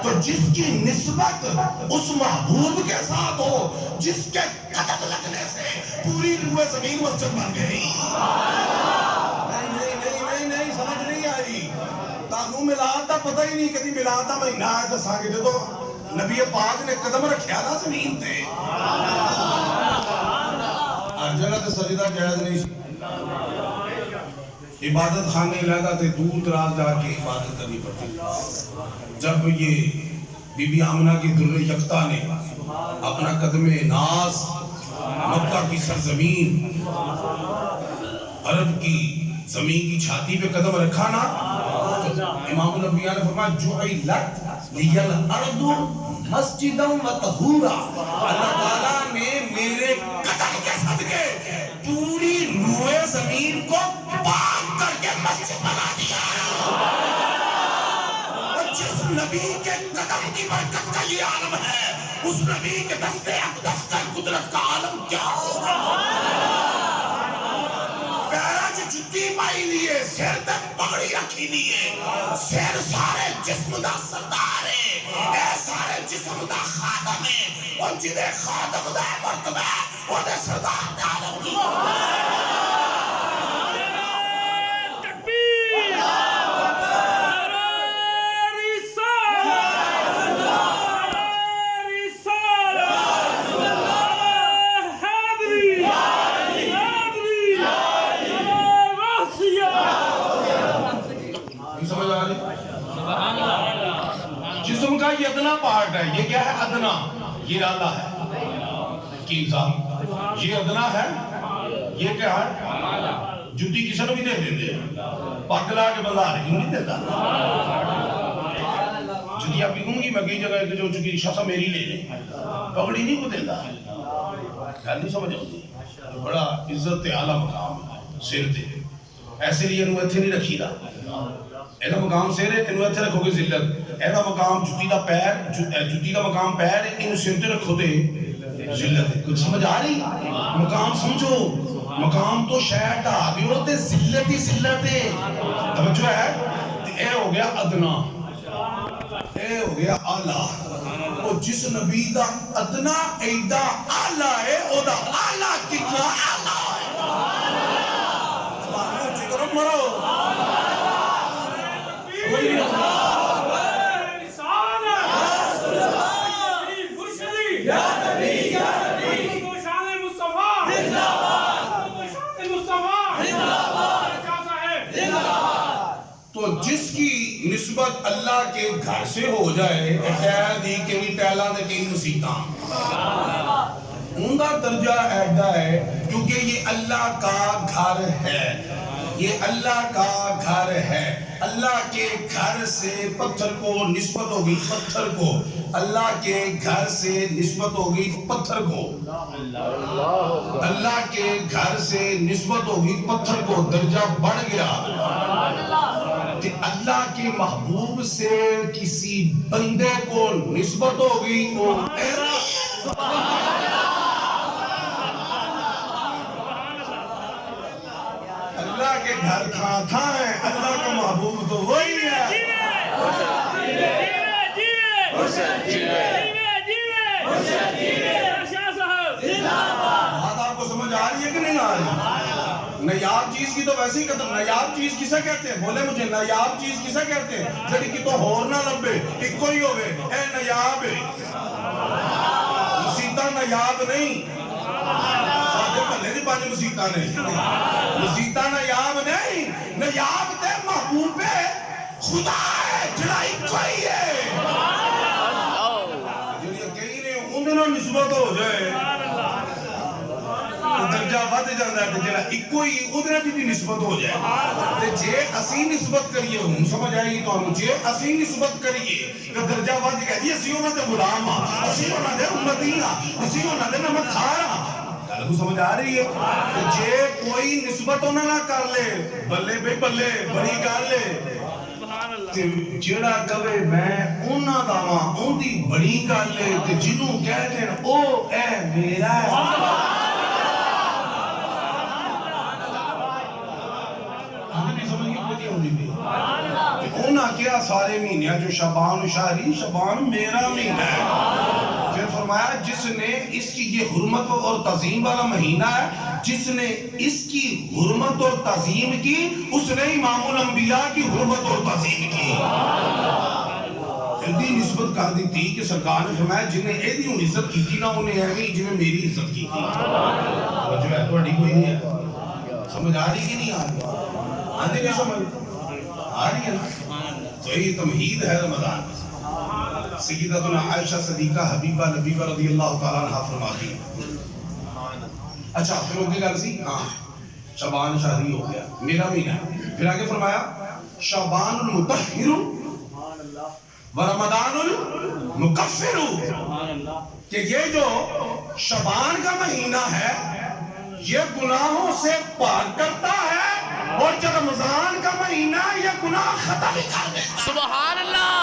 تو جس کی نسبت اس محبوب کے ساتھ ہو جس کے قدم لگنے سے پوری روح زمین مسجد بن گئی. نہیں سمجھ نہیں آئی. تانوں ملاد دا پتہ ہی نہیں کدی ملاد دا مہینہ ہے دساں گے جدوں نبی پاک نے قدم رکھیا نا زمین تے. ہر جگہ تے سجدہ جائز نہیں سی. عبادت خانے علیحدہ تے دور دراز جا کے عبادت کرنی پڑتی. جب یہ بی بی آمنہ کی در یکتا نے اپنا قدم ناز مکہ کی سرزمین عرب کی زمین کی چھاتی پہ قدم رکھا نا تو امام الانبیاء نے فرمایا جعلت لی الارض مسجدا و طہورا. اللہ تعالیٰ نے میرے قدم کے صدقے پوری روئے زمین کو پاک کر کے مسجد بنا دیا. اور جس نبی کے قدم کی برکت کا یہ عالم ہے اس نبی کے دستے اقدس کا قدرت کا عالم کیا ہوگا. پیراج جتی پائی لیے سیر تک پگڑی رکھی لیے سیر سارے جسم دا سردار ہے اے سارے جسم دا خادم ہے اور جنہیں خادم دا مرتبہ ہے وہ دے سردار دا عالم کی. جسم کا یہ ادنا پارٹ ہے. یہ کیا ہے؟ ادنا. یہ اعلیٰ ہے. حکیم صاحب یہ ادنا ہے. یہ کیا ہے؟ جوتی کسی نے بھی دے دیں پگ لا کے بازار کیوں نہیں دیتا. جوتی آپ کہوں گی میں کئی جگہ جو چکی شخص میری لے لیں پگڑی نہیں کو دیتا. گل نہیں سمجھ آتی. بڑا عزت اعلیٰ مقام سر تے ایسے لیے انہوں ایتھے نہیں رکھی دا. ایسا مقام سر ہے انہوں ایتھے رکھو گے ذلت. ایسا مقام جوتی دا پیر جوتی دا مقام پیر ہے انہوں سر تے رکھو دے ذلت ہے. کچھ سمجھ آ رہی؟ مقام سمجھو. مقام تو شہر ڈھا دیو تے ذلت ہی ذلت ہے. توجہ ہے. اے ہو گیا ادنا اے ہو گیا اعلیٰ. اور جس نبی دا ادنا ایڈا اعلیٰ ہے او دا اعلیٰ کتنا اعلیٰ ہے. سبحان اللہ کرو مرو. تو جس کی نسبت اللہ کے گھر سے ہو جائے دی کہ ٹیلا دے کہ مسیطاں ان کا درجہ ایڈا ہے کیونکہ یہ اللہ کا گھر ہے. یہ اللہ کا گھر ہے. اللہ کے گھر سے پتھر کو نسبت ہوگی پتھر کو. اللہ کے گھر سے نسبت ہوگی پتھر کو. اللہ کے گھر سے نسبت ہوگی پتھر کو. درجہ بڑھ گیا. کہ اللہ کے محبوب سے کسی بندے کو نسبت ہوگی اللہ کے گھر تھا ہے. اللہ کا محبوب تو وہی ہے. بات آپ کو سمجھ آ رہی ہے کہ نہیں آ رہی؟ نایاب چیز کی تو ویسے ہی قدم. نایاب چیز کسے کہتے ہیں؟ بولے مجھے نایاب چیز کسے کہتے ہیں؟ جڑی کی تو ہور نہ لبے ایک کوئی ہوئے اے نایاب ہے. مسیطہ نایاب نہیں. سادے پلے دی پانچ مسیطہ نہیں. مسیطہ نایاب نہیں. نایاب تے محبوب خدا ہے جڑا ایک کوئی ہے. جڑی کہیں نے انہوں نسبت ہو جائے درجہ ود جاندہ ہے کہ جڑا ایک کوئی ادھر بھی نسبت ہو جائے. تے جے اسی نسبت کریے ہوں سمجھ آئے گی تو ہم جے اسی نسبت کریے کہ درجہ ود گیا جی اسی ہونا دے غلام ہاں اسی ہونا دے امتی ہاں اسی ہونا دے نمک کھار ہاں. کو سمجھ آ رہی ہے؟ جے کوئی نسبت ہونا نہ کر لے بلے بے بلے بڑی کر لے جیڑا کبے میں اونا داواں اون دی بڑی کر لے تے جنوں کہہ دیں او اے میرا ہے. اونا کیا سارے مہینے جو شعبان شہری، شعبان میرا مہینہ ہے. پھر فرمایا جس نے اس کی یہ حرمت اور تعظیم والا مہینہ ہے، جس نے اس کی حرمت اور تعظیم کی اس نے امام الانبیاء کی حرمت اور تعظیم کی. جلدی نسبت کر دی تھی کہ سرکار نے فرمایا جنہیں ایدی ہوں عزت کی تھی نا انہیں ایویں جنہیں میری عزت کی تھی. جو ہے توڑی کوئی نہیں ہے، سمجھ آ رہی کہ نہیں آ رہی؟ آدھی نہیں سمجھ آ رہی ہے نا؟ تو یہ تمہید ہے رمضان. سیدتنا عائشہ صدیقہ حبیبہ لبیبہ رضی اللہ تعالیٰ عنہ فرماتی. اچھا پھر ہوگی گل سی ہاں شعبان شہری ہو گیا میرا مہینہ. پھر آگے فرمایا شعبان المطہر ورمضان المکفر، کہ یہ جو شعبان کا مہینہ ہے یہ گناہوں سے پاک کرتا ہے، اور جو رمضان کا مہینہ یہ گناہ ختم کر دیتا ہے. سبحان اللہ.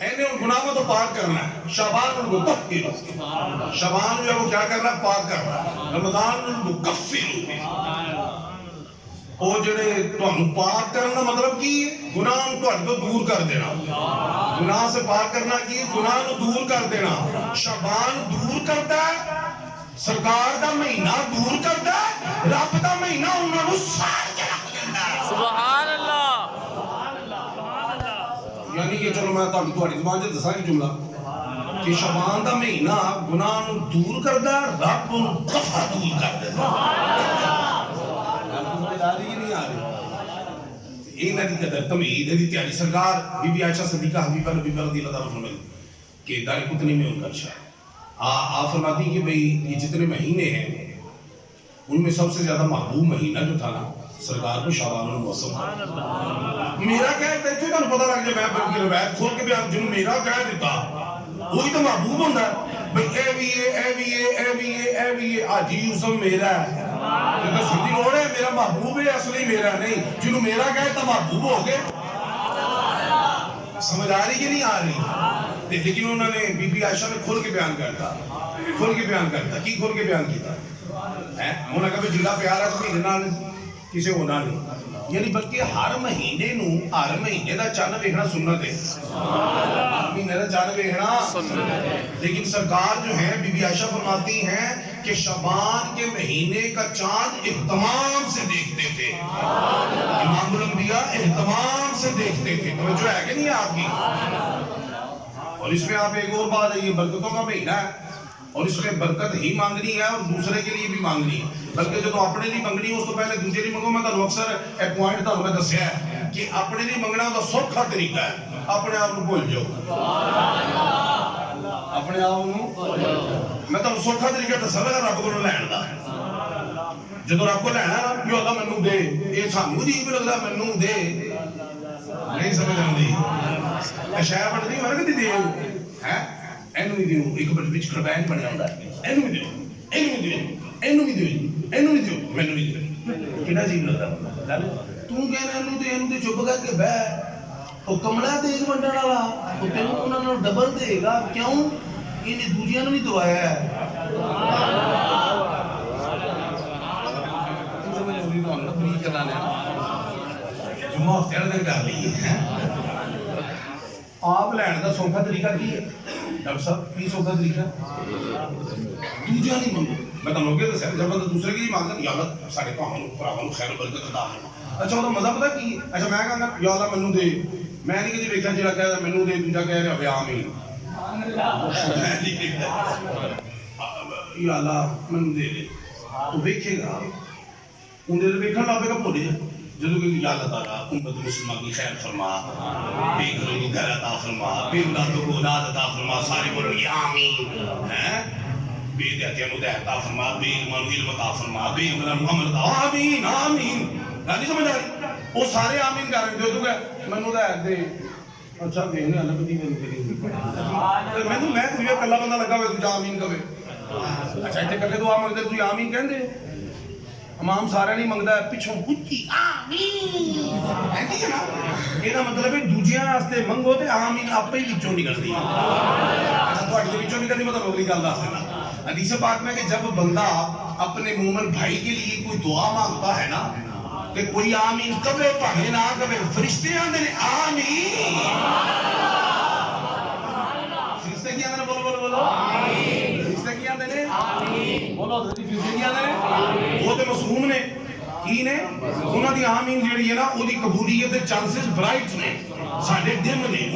اینے ان گناہ کو تو پاک کرنا ہے. شعبان المطہر، شعبان جو ہے وہ کیا کرنا ہے؟ پاک کرنا ہے. رمضان المکفر، وہ جڑے تمہیں پاک کرنا مطلب کی گناہ کو دور کر دینا. گناہ سے پاک کرنا کی گناہ کو دور کر دینا. شعبان دور کرتا ہے، سرکار دا مہینہ دور کرتا ہے، رب دا مہینہ انہوں نے سار کے رکھ دیتا ہے. سبحان اللہ. یعنی کہ چلو میں تمہیں زبان سے دساں گی جملہ کہ شعبان دا مہینہ گناہ کو دور کرتا ہے، رب ان دفع دور کر دیتا ہے. یہ نہ دی قدر تمہید ہے دی تیاری. سرکار بی بی عائشہ صدیقہ حبیبہ لبیبہ رضی اللہ تعالیٰ فرمائی کہ دار قطنی میں ان کا شاہ آپ فرماتی کہ بھئی یہ جتنے مہینے ہیں ان میں سب سے زیادہ محبوب مہینہ جو تھا نا سرکار کو شعبان الموسم تھا. میرا کہہ دیتے تھے کہ پتہ لگ جائے میں کی روایت کھول کے بھی آپ جنہوں میرا کہہ دیتا وہی تو محبوب ہوندہ ہے. بھئی اے بھی اے اے بھی اے اے بھی اے اے بھی اے آجی یوسف میرا ہے. جنہوں سندھی لوڑ ہے میرا محبوب ہے اصلی میرا نہیں. جنہوں میرا کہے تو محبوب ہو گئے. سمجھ آ رہی کہ نہیں آ رہی؟ لیکن انہوں نے بی بی عائشہ نے کھول کے بیان کرتا کی کھول کے بیان کیتا انہوں نے کہا جلا پیار ہے تو مہینہ کسے ہونا نہیں. یعنی بلکہ ہر مہینے دا چند ویکھنا سنت ہے. ہر مہینے دا چند ویکھنا. لیکن سرکار جو ہیں بی بی عائشہ فرماتی ہیں کہ شعبان کے مہینے کا چاند اہتمام سے دیکھتے تھے. امام الانبیاء اہتمام سے دیکھتے تھے. توجہ ہے کہ نہیں آپ کی؟ اور اس میں آپ ایک اور بات ہے یہ برکتوں کا مہینہ ہے اور اس میں برکت ہی مانگنی ہے اور دوسرے کے لیے بھی مانگنی ہے. بلکہ جو اپنے لیے منگنی ہے اس تو پہلے دوسرے لیے منگو. میں تو اکثر ایک پوائنٹ تو میں دسیا ہے کہ اپنے لیے منگنا تو سوکھا طریقہ ہے. اپنے آپ کو بھول جاؤ. اپنے آپ کو میں تو سوکھا طریقہ دسا گا رب کو لین دا. جدو رب کو لینا جو آتا منو دے یہ سانو عجیب لگتا منو دے نہیں سمجھ آتی. شاید بنتی میں نے دے اینو بھی دیو ایک بڑی بچ کربین بنیا ہوتا ہے. اینو بھی دیو اینو بھی دیو اینو بھی دیو اینو بھی دیو مینو بھی دیو. کیڑا عجیب لگتا ہے توں کہنا اینو دے چپ کر کے بہ وہ کملا تیز بننے والا وہ تینوں انہوں نے ڈبل دے گا. کیوں؟ انہیں دوجیاں نے بھی تو آیا ہے. جمعہ ہفتہ دن کر لی ہے. آپ لین دا سوکھا طریقہ کی ہے ڈاکٹر صاحب کی سوکھا طریقہ دوجا نہیں منگو. میں تم لوگوں دسیا جب بندہ دوسرے کی مانگتا یا اللہ سارے بھراواں خیر و برکت عطا فرما. اچھا وہ مزہ پتہ کی ہے؟ اچھا میں کہنا یا اللہ مینوں دے. میں نہیں کدی ویکھیا جڑا کہدا مینوں دے دوجا کہہ رہا بیا آمین. یا اللہ مینوں دے دے تو ویکھے گا انہیں ویکھن لگے گا بھول جائے جدو کہ یا اللہ تعالیٰ امت مسلمہ کی خیر فرما بے گھروں کو گھر عطا فرما بے اولادوں کو اولاد عطا فرما. سارے بولیں گے آمین. بے دیتیاں کو دے عطا فرما بے علمان علم عطا فرما بے عملان عمل عطا آمین آمین. نہیں سمجھ آ رہی؟ وہ سارے آمین کر رہے جو تو کہ منو دے دے. اچھا دیکھنے اللہ بدی میں میں تجھے کلا بندہ لگا ہوئے تجھے آمین کبھے. اچھا اتنے کر کے دعا مانگتے تجھے آمین کہن دے. امام سارے نہیں منگتا ہے پچھوں اچھی آمین ہے نا. یہ مطلب ہے دوجیاں واسطے منگو تے آمین آپ ہی وچوں نکلتی ہے. اچھا تواڈے وچوں نکلدی مطلب اگلی گل دس دینا. حدیث پاک میں کہ جب بندہ اپنے مومن بھائی کے لیے کوئی دعا مانگتا ہے نا کہ کوئی آمین کبے پاگے نہ کبے فرشتے آندے نے آمین فرشتے کی آندے نے بولو بولو بولو فرشتے کی آندے نے آمین بولو فرشتے کی آندے نے وہ تے مصروم نے کی نے انہاں دی آمین جڑی ہے نا او دی قبولیت دے چانسز برائٹ نے ساڈے ڈم نے